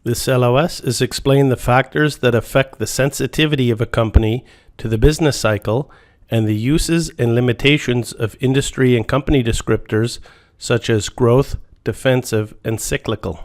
This LOS is explain the factors that affect the sensitivity of a company to the business cycle and the uses and limitations of industry and company descriptors such as growth, defensive, and cyclical.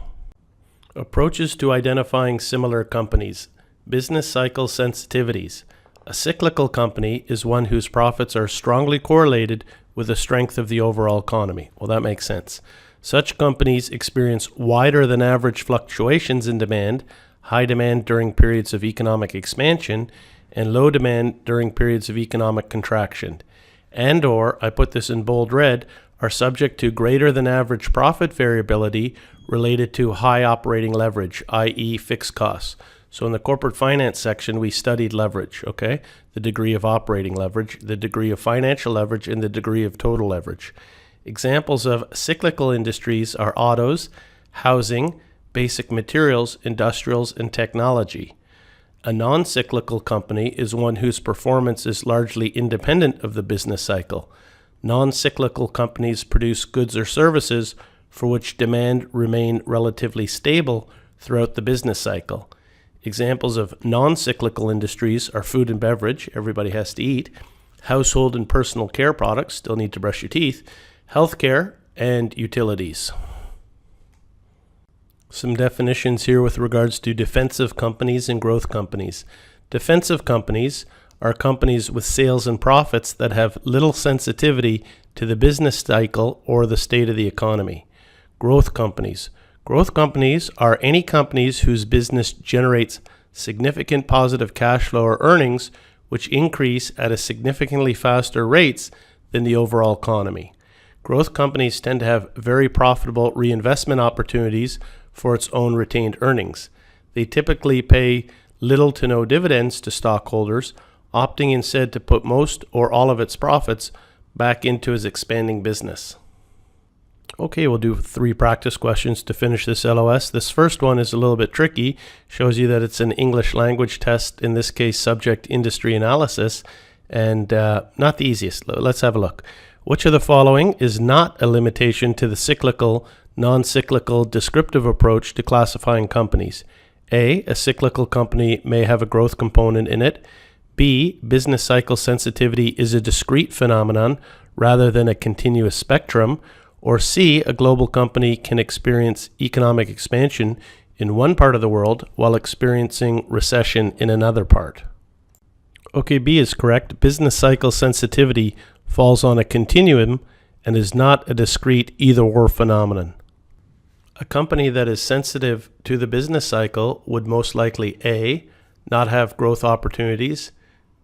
Approaches to identifying similar companies. Business cycle sensitivities. A cyclical company is one whose profits are strongly correlated with the strength of the overall economy. Well, that makes sense. Such companies experience wider than average fluctuations in demand, high demand during periods of economic expansion, and low demand during periods of economic contraction. And/or, I put this in bold red, are subject to greater than average profit variability related to high operating leverage, i.e. fixed costs. So in the corporate finance section, we studied leverage, okay? The degree of operating leverage, the degree of financial leverage, and the degree of total leverage. Examples of cyclical industries are autos, housing, basic materials, industrials, and technology. A non-cyclical company is one whose performance is largely independent of the business cycle. Non-cyclical companies produce goods or services for which demand remain relatively stable throughout the business cycle. Examples of non-cyclical industries are food and beverage, everybody has to eat, household and personal care products, still need to brush your teeth, healthcare, and utilities. Some definitions here with regards to defensive companies and growth companies. Defensive companies are companies with sales and profits that have little sensitivity to the business cycle or the state of the economy. Growth companies. Growth companies are any companies whose business generates significant positive cash flow or earnings which increase at a significantly faster rates than the overall economy. Growth companies tend to have very profitable reinvestment opportunities for its own retained earnings. They typically pay little to no dividends to stockholders, opting instead to put most or all of its profits back into its expanding business. Okay, we'll do 3 practice questions to finish this LOS. This first one is a little bit tricky, shows you that it's an English language test, in this case subject industry analysis, and not the easiest. Let's have a look. Which of the following is not a limitation to the cyclical, non-cyclical descriptive approach to classifying companies? A cyclical company may have a growth component in it. B, business cycle sensitivity is a discrete phenomenon rather than a continuous spectrum. Or C, a global company can experience economic expansion in one part of the world while experiencing recession in another part. Okay, B is correct. Business cycle sensitivity falls on a continuum and is not a discrete either-or phenomenon. A company that is sensitive to the business cycle would most likely A, not have growth opportunities,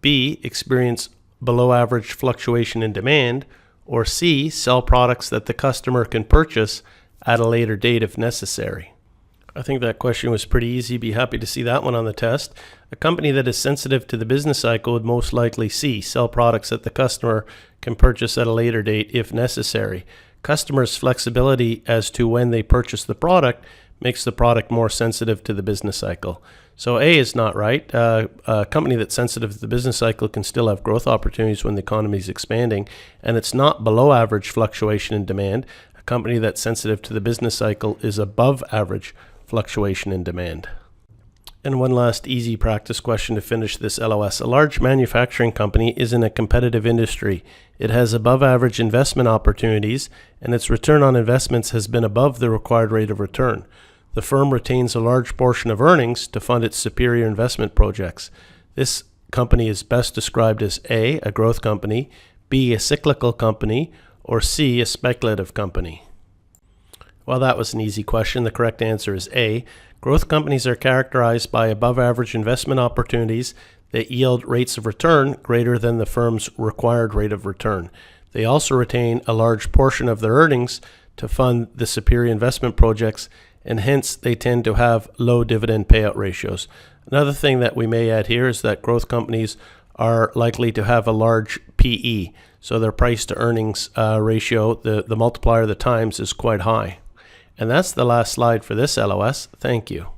B, experience below average fluctuation in demand, or C, sell products that the customer can purchase at a later date if necessary. I think that question was pretty easy. Be happy to see that one on the test. A company that is sensitive to the business cycle would most likely C, sell products that the customer can purchase at a later date if necessary. Customers' flexibility as to when they purchase the product makes the product more sensitive to the business cycle. So A is not right. A company that's sensitive to the business cycle can still have growth opportunities when the economy is expanding, and it's not below average fluctuation in demand. A company that's sensitive to the business cycle is above average fluctuation in demand. And one last easy practice question to finish this LOS. A large manufacturing company is in a competitive industry. It has above average investment opportunities, and its return on investments has been above the required rate of return. The firm retains a large portion of earnings to fund its superior investment projects. This company is best described as A, a growth company, B, a cyclical company, or C, a speculative company. Well, that was an easy question. The correct answer is A. Growth companies are characterized by above average investment opportunities that yield rates of return greater than the firm's required rate of return. They also retain a large portion of their earnings to fund the superior investment projects, and hence they tend to have low dividend payout ratios. Another thing that we may add here is that growth companies are likely to have a large PE, so their price to earnings ratio, the multiplier of the times, is quite high. And that's the last slide for this LOS. Thank you.